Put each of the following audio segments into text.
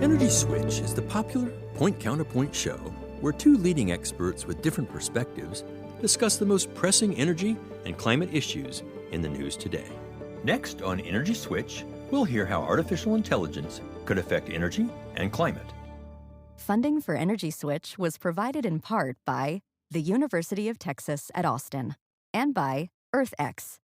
Energy Switch is the popular point-counterpoint show where two leading experts with different perspectives discuss the most pressing energy and climate issues in the news today. Next on Energy Switch, we'll hear how artificial intelligence could affect energy and climate. Funding for Energy Switch was provided in part by the University of Texas at Austin and by EarthX.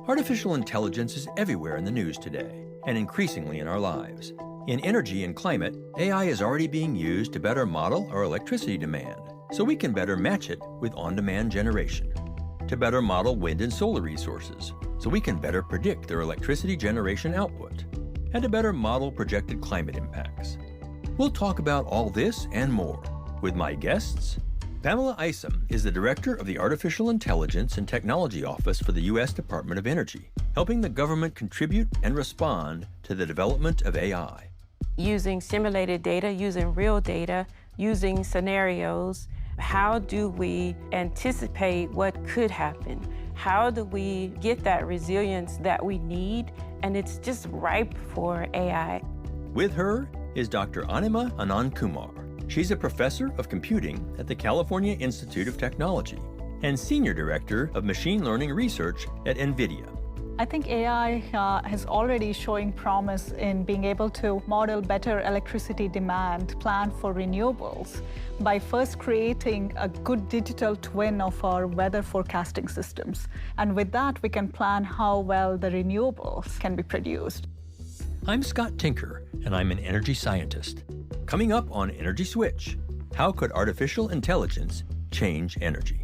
Artificial intelligence is everywhere in the news today, and increasingly in our lives. In energy and climate, AI is already being used to better model our electricity demand, so we can better match it with on-demand generation. To better model wind and solar resources, so we can better predict their electricity generation output. And to better model projected climate impacts. We'll talk about all this and more with my guests. Pamela Isom is the Director of the Artificial Intelligence and Technology Office for the U.S. Department of Energy, helping the government contribute and respond to the development of AI. Using simulated data, using real data, using scenarios, how do we anticipate what could happen? How do we get that resilience that we need? And it's just ripe for AI. With her is Dr. Anima Anand Kumar. She's a professor of computing at the California Institute of Technology and Senior Director of Machine Learning Research at NVIDIA. I think AI is already showing promise in being able to model better electricity demand, plan for renewables, by first creating a good digital twin of our weather forecasting systems. And with that, we can plan how well the renewables can be produced. I'm Scott Tinker, and I'm an energy scientist. Coming up on Energy Switch, how could artificial intelligence change energy?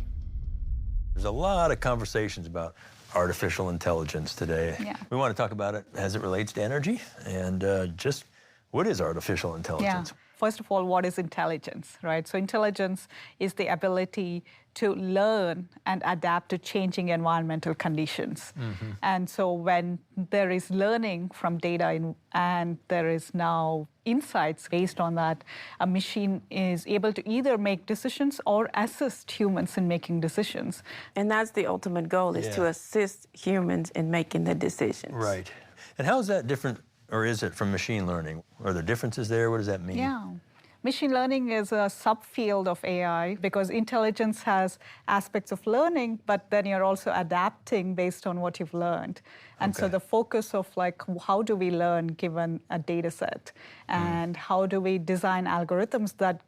There's a lot of conversations about artificial intelligence today. Yeah. We want to talk about it as it relates to energy and just what is artificial intelligence? Yeah. First of all, what is intelligence, right? So intelligence is the ability to learn and adapt to changing environmental conditions. Mm-hmm. And so when there is learning from data and there is now insights based on that, a machine is able to either make decisions or assist humans in making decisions. And that's the ultimate goal, is to assist humans in making the decisions. Right. And how is that different, or is it, from machine learning? Are there differences there? What does that mean? Yeah. Machine learning is a subfield of AI because intelligence has aspects of learning, but then you're also adapting based on what you've learned. And so the focus of how do we learn given a data set? And how do we design algorithms that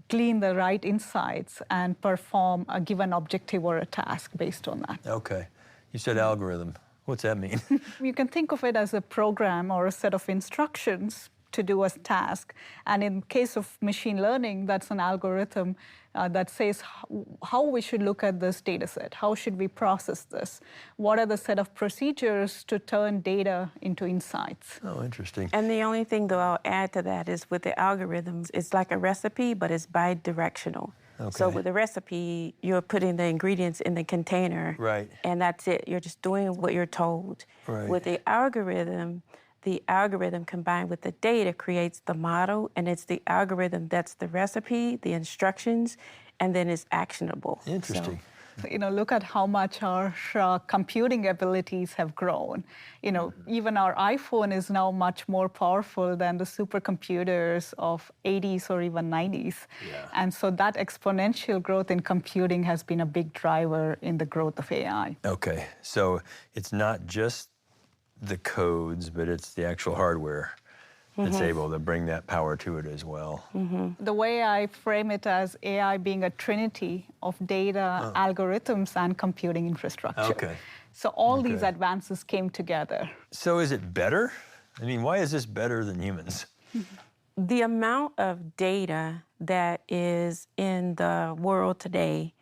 glean the right insights and perform a given objective or a task based on that? Okay. You said algorithm. What's that mean? You can think of it as a program or a set of instructions to do a task. And in case of machine learning, that's an algorithm that says how we should look at this data set. How should we process this? What are the set of procedures to turn data into insights? Oh, interesting. And the only thing that I'll add to that is with the algorithms, it's like a recipe, but it's bi-directional. Okay. So with a recipe, you're putting the ingredients in the container, right, and that's it. You're just doing what you're told. Right. With the algorithm combined with the data creates the model, and it's the algorithm that's the recipe, the instructions, and then it's actionable. Interesting. So, look at how much our computing abilities have grown. Even our iPhone is now much more powerful than the supercomputers of 80s or even 90s. Yeah. And so that exponential growth in computing has been a big driver in the growth of AI. Okay, so it's not just the codes, but it's the actual hardware that's able to bring that power to it as well. Mm-hmm. The way I frame it as AI being a trinity of data, algorithms, and computing infrastructure. Okay. So all these advances came together. So is it better? I mean, why is this better than humans? The amount of data that is in the world today,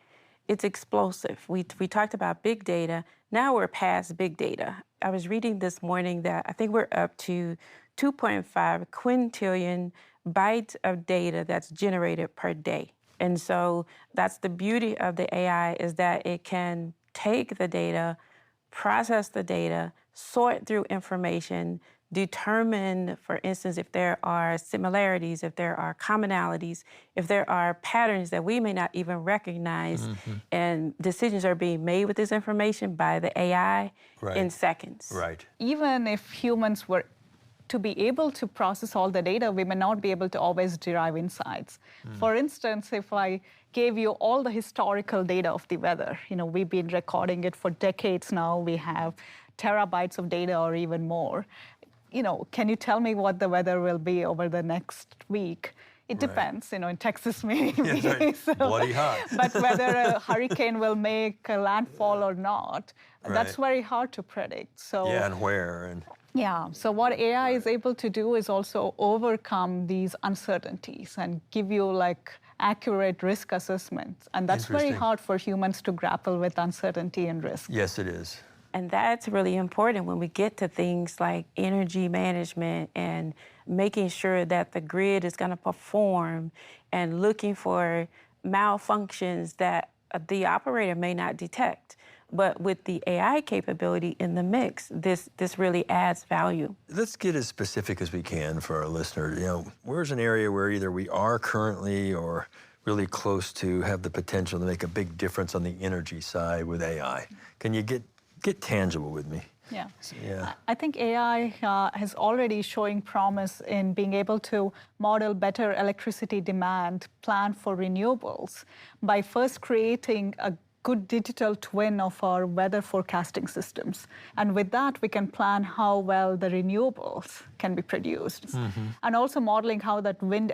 it's explosive. We talked about big data. Now we're past big data. I was reading this morning that I think we're up to 2.5 quintillion bytes of data that's generated per day. And so that's the beauty of the AI, is that it can take the data, process the data, sort through information, determine, for instance, if there are similarities, if there are commonalities, if there are patterns that we may not even recognize, and decisions are being made with this information by the AI in seconds. Right. Even if humans were to be able to process all the data, we may not be able to always derive insights. For instance, if I gave you all the historical data of the weather, we've been recording it for decades now. We have terabytes of data or even more. Can you tell me what the weather will be over the next week? It depends, in Texas maybe. Right. Bloody hot. But whether a hurricane will make a landfall or not, that's very hard to predict. So and where. Yeah, so what AI is able to do is also overcome these uncertainties and give you accurate risk assessments. And that's very hard for humans to grapple with uncertainty and risk. Yes, it is. And that's really important when we get to things like energy management and making sure that the grid is going to perform and looking for malfunctions that the operator may not detect. But with the AI capability in the mix, this really adds value. Let's get as specific as we can for our listener. Where's an area where either we are currently or really close to have the potential to make a big difference on the energy side with AI? Can you get tangible with me? Yeah. I think AI is already showing promise in being able to model better electricity demand, plan for renewables, by first creating a good digital twin of our weather forecasting systems. And with that, we can plan how well the renewables can be produced. And also modeling how that wind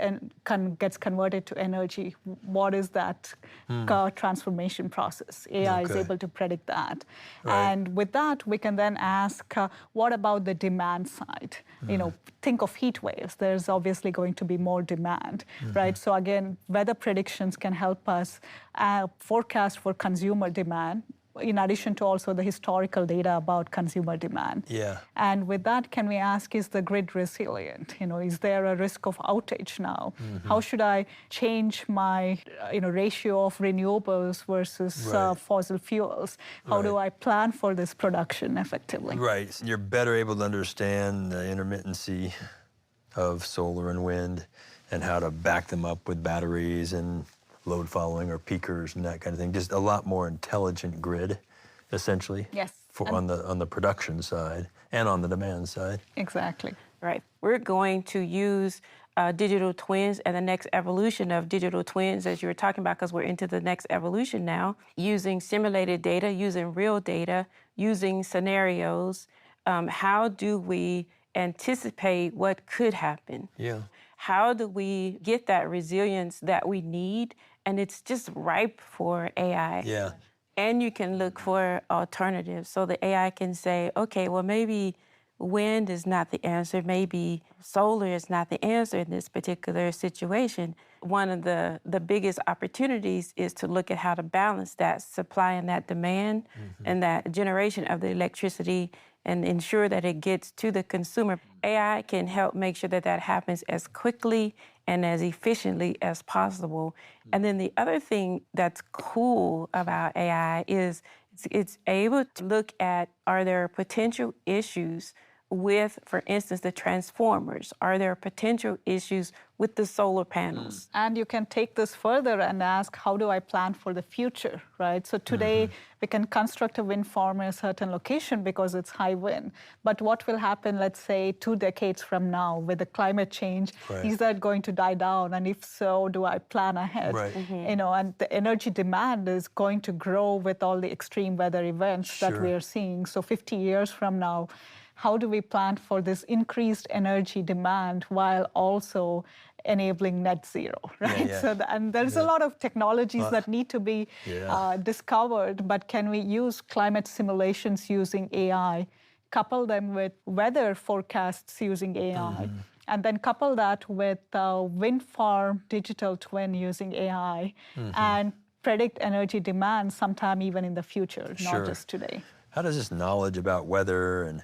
gets converted to energy. What is that transformation process? AI is able to predict that. And with that, we can then ask, what about the demand side? Think of heat waves. There's obviously going to be more demand, right? So again, weather predictions can help us forecast for consumer demand, in addition to also the historical data about consumer demand. And with that, can we ask, is the grid resilient? Is there a risk of outage now? How should I change my ratio of renewables versus fossil fuels? How do I plan for this production effectively? Right. You're better able to understand the intermittency of solar and wind and how to back them up with batteries and load following or peakers and that kind of thing. Just a lot more intelligent grid, essentially. Yes. On the production side and on the demand side. Exactly. Right. We're going to use digital twins and the next evolution of digital twins, as you were talking about, because we're into the next evolution now, using simulated data, using real data, using scenarios. How do we anticipate what could happen? How do we get that resilience that we need? And it's just ripe for AI. And you can look for alternatives. So the AI can say, okay, well, maybe wind is not the answer. Maybe solar is not the answer in this particular situation. One of the biggest opportunities is to look at how to balance that supply and that demand and that generation of the electricity and ensure that it gets to the consumer. AI can help make sure that that happens as quickly and as efficiently as possible. And then the other thing that's cool about AI is it's able to look at, are there potential issues with, for instance, the transformers? Are there potential issues with the solar panels? And you can take this further and ask, how do I plan for the future, right? So today, we can construct a wind farm in a certain location because it's high wind. But what will happen, let's say, 2 decades from now with the climate change? Is that going to die down? And if so, do I plan ahead? And the energy demand is going to grow with all the extreme weather events that we are seeing. So 50 years from now, how do we plan for this increased energy demand while also enabling net zero, right? And there's a lot of technologies that need to be discovered, but can we use climate simulations using AI, couple them with weather forecasts using AI, and then couple that with wind farm digital twin using AI, and predict energy demand sometime even in the future, not just today. How does this knowledge about weather and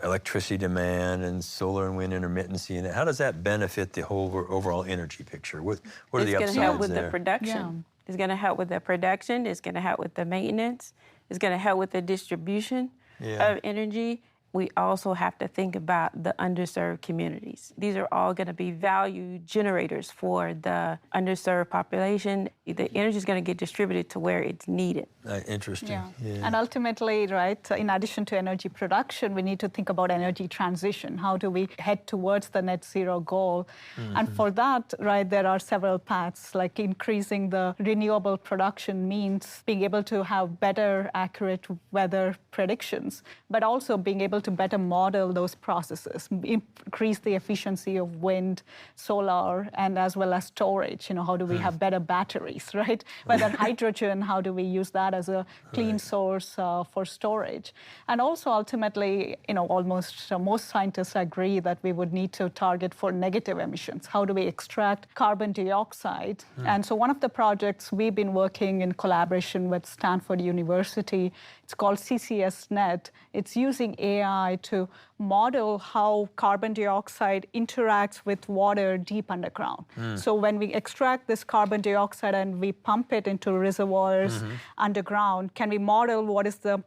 electricity demand and solar and wind intermittency, and how does that benefit the whole overall energy picture? What are the upsides there? It's going to help with the production. It's going to help with the production. It's going to help with the maintenance. It's going to help with the distribution of energy. we also have to think about the underserved communities. These are all going to be value generators for the underserved population. The energy is going to get distributed to where it's needed. Interesting. Yeah. And ultimately, right, in addition to energy production, we need to think about energy transition. How do we head towards the net zero goal? And for that, right, there are several paths, like increasing the renewable production means being able to have better, accurate weather predictions, but also being able to better model those processes, increase the efficiency of wind, solar, and as well as storage. How do we have better batteries, right? Whether hydrogen, how do we use that as a clean source for storage? And also ultimately, almost most scientists agree that we would need to target for negative emissions. How do we extract carbon dioxide? And so one of the projects we've been working in collaboration with Stanford University, it's called CCS-NET. It's using AI to model how carbon dioxide interacts with water deep underground. So when we extract this carbon dioxide and we pump it into reservoirs underground, can we model what is the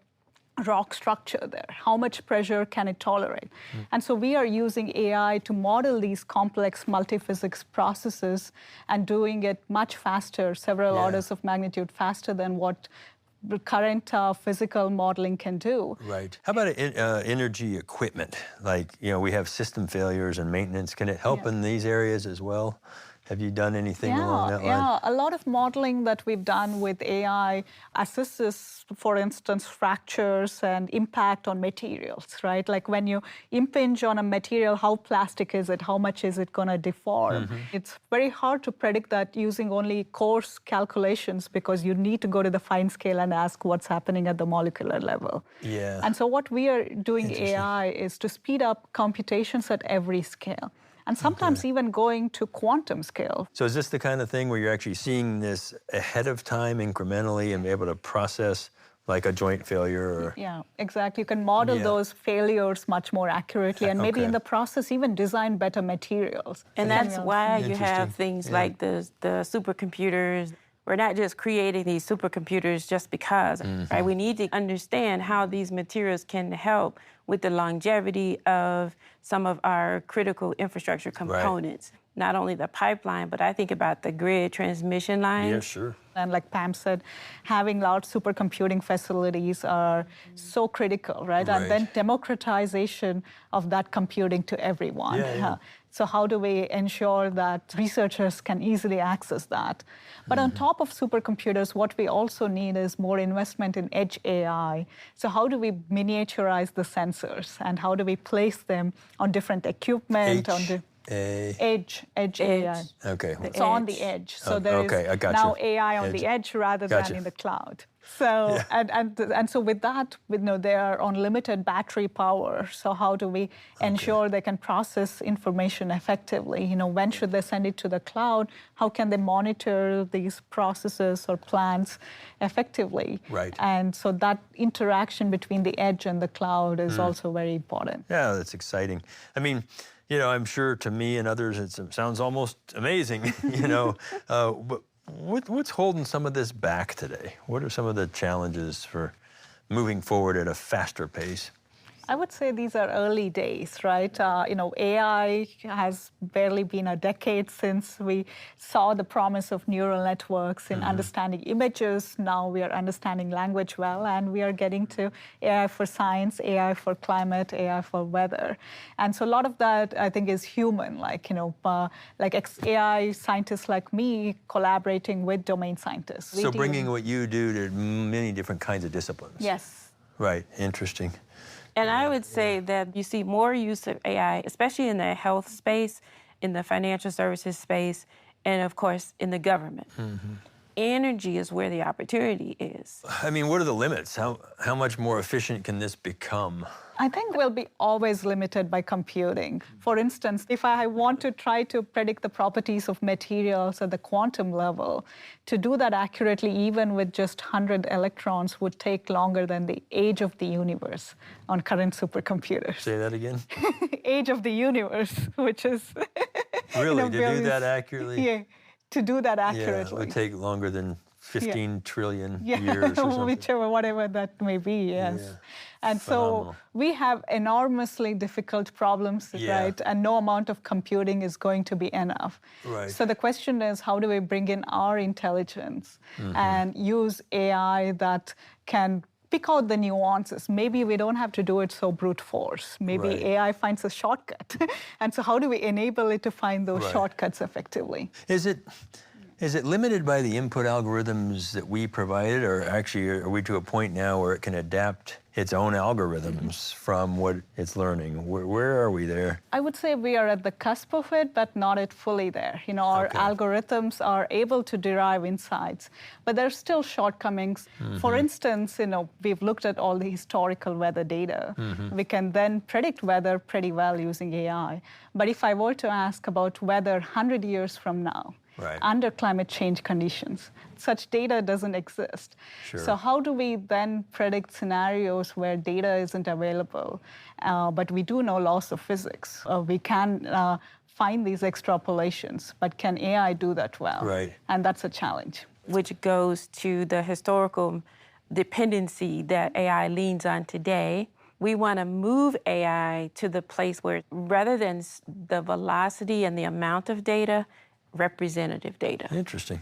rock structure there? How much pressure can it tolerate? And so we are using AI to model these complex multiphysics processes and doing it much faster, several orders of magnitude faster than what the current physical modeling can do. Right. How about energy equipment? Like, we have system failures and maintenance. Can it help in these areas as well? Have you done anything along that line? Yeah, a lot of modeling that we've done with AI assists us, for instance, fractures and impact on materials, right? Like when you impinge on a material, how plastic is it? How much is it going to deform? It's very hard to predict that using only coarse calculations because you need to go to the fine scale and ask what's happening at the molecular level. Yeah. And so what we are doing AI is to speed up computations at every scale. And sometimes even going to quantum scale. So is this the kind of thing where you're actually seeing this ahead of time incrementally and be able to process like a joint failure? Or... Yeah, exactly. You can model those failures much more accurately and maybe in the process even design better materials. And that's why you have things like the supercomputers. We're not just creating these supercomputers just because, right? We need to understand how these materials can help with the longevity of some of our critical infrastructure components. Not only the pipeline, but I think about the grid transmission lines. Yeah, sure. And like Pam said, having large supercomputing facilities are so critical, right? And then democratization of that computing to everyone. So how do we ensure that researchers can easily access that? But on top of supercomputers, what we also need is more investment in edge AI. So how do we miniaturize the sensors and how do we place them on different equipment? Edge AI. Okay. So on the edge. So there is now AI on the edge rather than in the cloud. So and so with that, they are on limited battery power. So how do we ensure they can process information effectively? When should they send it to the cloud? How can they monitor these processes or plans effectively? Right. And so that interaction between the edge and the cloud is also very important. Yeah, that's exciting. I mean, I'm sure to me and others it sounds almost amazing, but what's holding some of this back today? What are some of the challenges for moving forward at a faster pace? I would say these are early days, right? AI has barely been a decade since we saw the promise of neural networks in understanding images. Now we are understanding language well, and we are getting to AI for science, AI for climate, AI for weather. And so a lot of that, I think, is human, like AI scientists like me collaborating with domain scientists. So bringing what you do to many different kinds of disciplines. Yes. Right, interesting. And I would say that you see more use of AI, especially in the health space, in the financial services space, and of course, in the government. Energy is where the opportunity is. I mean, what are the limits? How much more efficient can this become? I think we'll be always limited by computing. For instance, if I want to try to predict the properties of materials at the quantum level, to do that accurately, even with just 100 electrons, would take longer than the age of the universe on current supercomputers. Say that again? Age of the universe, which is... Really? To do that accurately? Yeah, to do that accurately. Yeah, it would take longer than 15 trillion years or something. Whichever, whatever that may be, yes. Yeah. And Phenomenal. so we have enormously difficult problems, right? And no amount of computing is going to be enough. Right. So the question is, how do we bring in our intelligence and use AI that can pick out the nuances? Maybe we don't have to do it so brute force. Maybe AI finds a shortcut. And so how do we enable it to find those shortcuts effectively? Is it limited by the input algorithms that we provided, or actually are we to a point now where it can adapt its own algorithms from what it's learning? Where are we there? I would say we are at the cusp of it, but not yet fully there. Our algorithms are able to derive insights, but there's still shortcomings. For instance, we've looked at all the historical weather data. We can then predict weather pretty well using AI. But if I were to ask about weather 100 years from now, under climate change conditions, such data doesn't exist. So how do we then predict scenarios where data isn't available, but we do know laws of physics? We can find these extrapolations, but can AI do that well? And that's a challenge. Which goes to the historical dependency that AI leans on today. We want to move AI to the place where, rather than the velocity and the amount of data, representative data. Interesting.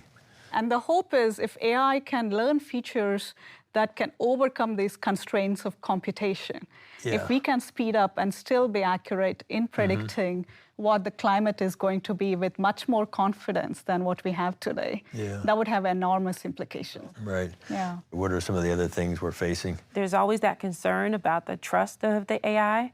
And the hope is if AI can learn features that can overcome these constraints of computation, if we can speed up and still be accurate in predicting what the climate is going to be with much more confidence than what we have today, that would have enormous implications. Yeah. What are some of the other things we're facing? There's always that concern about the trust of the AI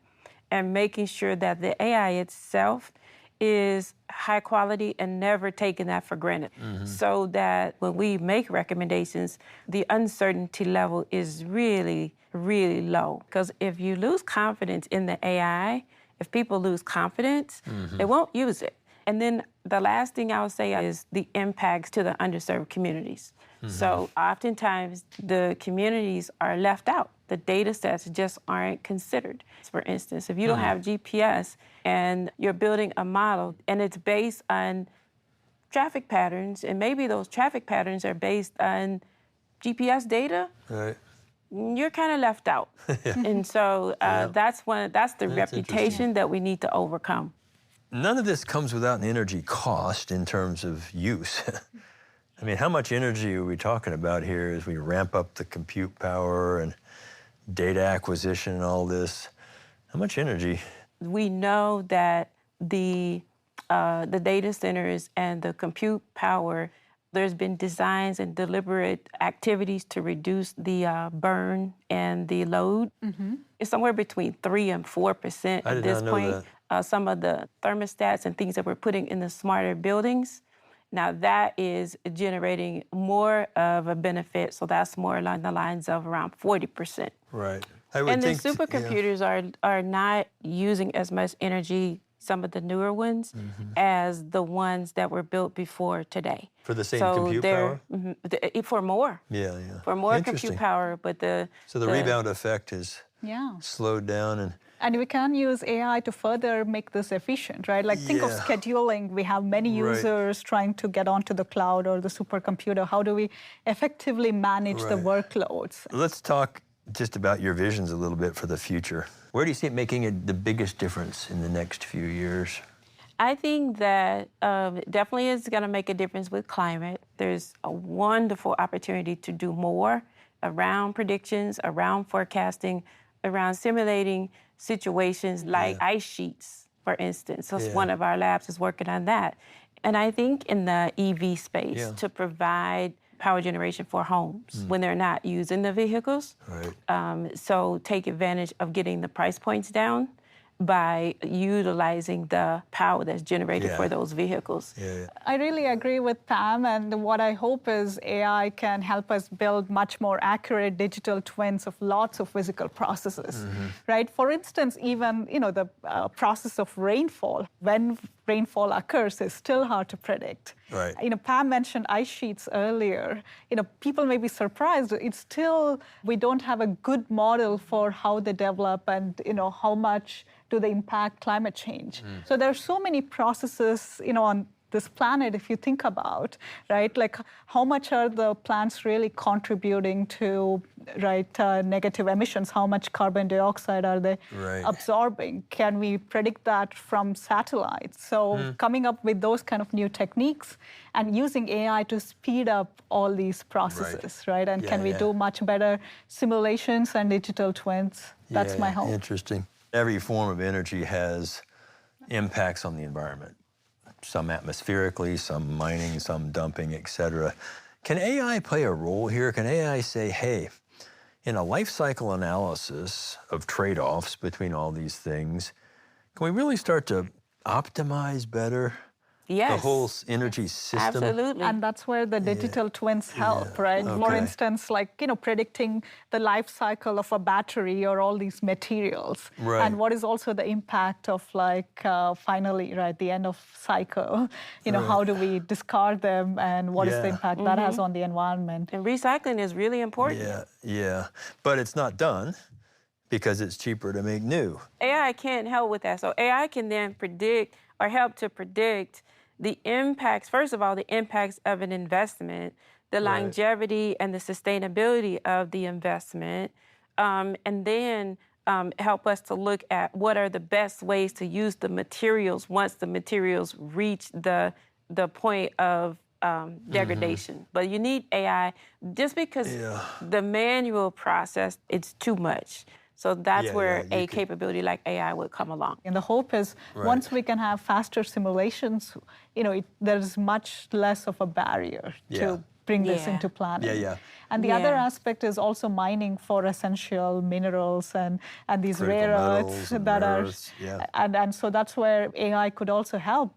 and making sure that the AI itself is high quality and never taking that for granted. So that when we make recommendations, the uncertainty level is really, really low. Because if you lose confidence in the AI, if people lose confidence, they won't use it. And then the last thing I would say is the impacts to the underserved communities. So oftentimes the communities are left out. The data sets just aren't considered. For instance, if you don't have GPS and you're building a model and it's based on traffic patterns, and maybe those traffic patterns are based on GPS data, you're kind of left out. And so that's the reputation that we need to overcome. None of this comes without an energy cost in terms of use. I mean, how much energy are we talking about here as we ramp up the compute power and data acquisition and all this? How much energy? We know that the data centers and the compute power, there's been designs and deliberate activities to reduce the burn and the load. It's somewhere between 3 and 4% at this point. Some of the thermostats and things that we're putting in the smarter buildings, now that is generating more of a benefit, so that's more along the lines of around 40%. And the supercomputers are not using as much energy, some of the newer ones, as the ones that were built before today. For the same compute power? For more. For more compute power, but So the rebound effect is slowed down and we can use AI to further make this efficient, right? Like think of scheduling. We have many users trying to get onto the cloud or the supercomputer. How do we effectively manage the workloads? Let's talk just about your visions a little bit for the future. Where do you see it making the biggest difference in the next few years? I think that definitely is going to make a difference with climate. There's a wonderful opportunity to do more around predictions, around forecasting, around simulating situations like ice sheets, for instance. So one of our labs is working on that. And I think in the EV space to provide power generation for homes when they're not using the vehicles. So take advantage of getting the price points down by utilizing the power that's generated for those vehicles. I really agree with Pam, and what I hope is AI can help us build much more accurate digital twins of lots of physical processes, right? For instance, even the process of rainfall, when rainfall occurs, is still hard to predict. Pam mentioned ice sheets earlier. People may be surprised. It's still, we don't have a good model for how they develop and how much do they impact climate change. So there are so many processes, on this planet, if you think about, right, like how much are the plants really contributing to, right, negative emissions? How much carbon dioxide are they absorbing? Can we predict that from satellites? So coming up with those kind of new techniques and using AI to speed up all these processes, right? And can we do much better simulations and digital twins? That's my hope. Interesting. Every form of energy has impacts on the environment. Some atmospherically, some mining, some dumping, et cetera. Can AI play a role here? Can AI say, hey, in a life cycle analysis of trade-offs between all these things, can we really start to optimize better the whole energy system? Absolutely. And that's where the digital twins help, right? Okay. For instance, like, predicting the life cycle of a battery or all these materials. Right. And what is also the impact of finally, right, the end of cycle. How do we discard them and what is the impact that has on the environment? And recycling is really important. Yeah. But it's not done because it's cheaper to make new. AI can't help with that. So AI can then predict or help to predict the impacts, first of all, the impacts of an investment, the longevity and the sustainability of the investment, and then help us to look at what are the best ways to use the materials once the materials reach the point of degradation. But you need AI just because the manual process, it's too much. So that's where a capability like AI would come along. And the hope is once we can have faster simulations, there's much less of a barrier to bring this into planning. And the other aspect is also mining for essential minerals and these critical rare earths that earths, and so that's where AI could also help,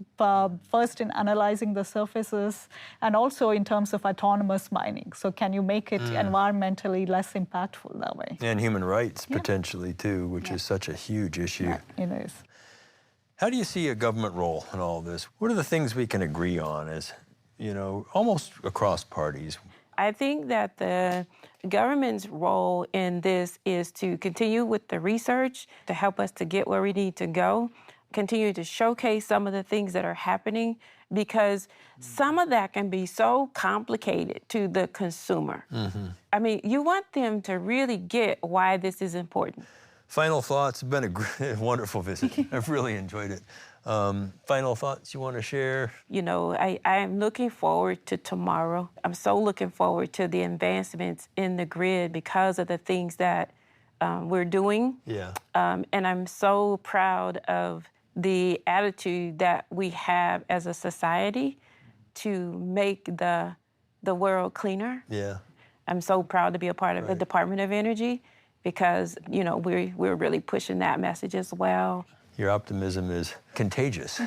first in analyzing the surfaces and also in terms of autonomous mining. So can you make it environmentally less impactful that way? And human rights potentially too, which is such a huge issue. It is. How do you see a government role in all this? What are the things we can agree on as, almost across parties? I think that the government's role in this is to continue with the research to help us to get where we need to go, continue to showcase some of the things that are happening, because some of that can be so complicated to the consumer. I mean, you want them to really get why this is important. Final thoughts. It's been a wonderful visit. I've really enjoyed it. Final thoughts you want to share? I am looking forward to tomorrow. I'm so looking forward to the advancements in the grid because of the things that we're doing. And I'm so proud of the attitude that we have as a society to make the world cleaner. I'm so proud to be a part of the Department of Energy because, we're really pushing that message as well. Your optimism is contagious,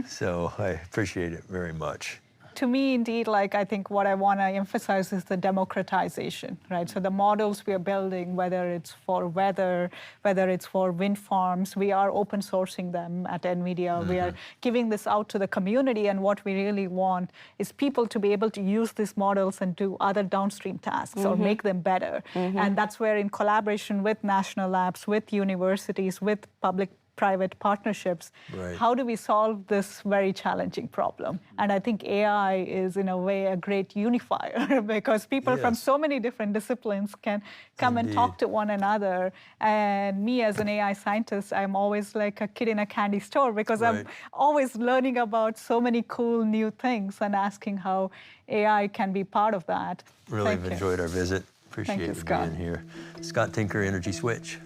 so I appreciate it very much. To me, indeed, I think what I want to emphasize is the democratization, right? So the models we are building, whether it's for weather, whether it's for wind farms, we are open sourcing them at NVIDIA. We are giving this out to the community, and what we really want is people to be able to use these models and do other downstream tasks or make them better. And that's where, in collaboration with national labs, with universities, with public-private partnerships, how do we solve this very challenging problem? And I think AI is, in a way, a great unifier because people from so many different disciplines can come and talk to one another. And me, as an AI scientist, I'm always like a kid in a candy store because I'm always learning about so many cool new things and asking how AI can be part of that. Really have enjoyed our visit. Appreciate you being here. Scott Tinker, Energy Switch.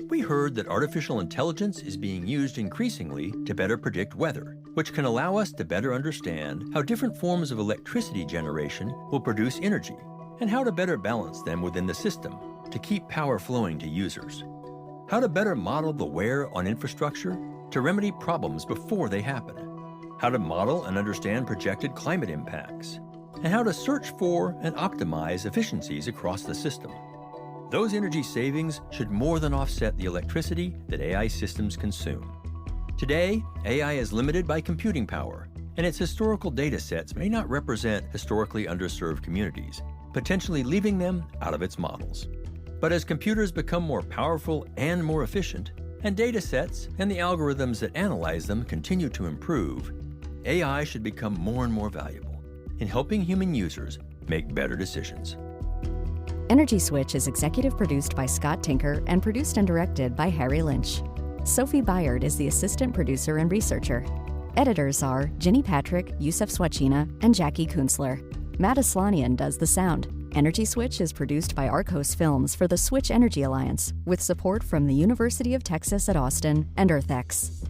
We heard that artificial intelligence is being used increasingly to better predict weather, which can allow us to better understand how different forms of electricity generation will produce energy, and how to better balance them within the system to keep power flowing to users. How to better model the wear on infrastructure to remedy problems before they happen. How to model and understand projected climate impacts, and how to search for and optimize efficiencies across the system. Those energy savings should more than offset the electricity that AI systems consume. Today, AI is limited by computing power, and its historical data sets may not represent historically underserved communities, potentially leaving them out of its models. But as computers become more powerful and more efficient, and data sets and the algorithms that analyze them continue to improve, AI should become more and more valuable in helping human users make better decisions. Energy Switch is executive produced by Scott Tinker and produced and directed by Harry Lynch. Sophie Byard is the assistant producer and researcher. Editors are Ginny Patrick, Yusef Swachina, and Jackie Kunzler. Matt Aslanian does the sound. Energy Switch is produced by Arcos Films for the Switch Energy Alliance, with support from the University of Texas at Austin and EarthX.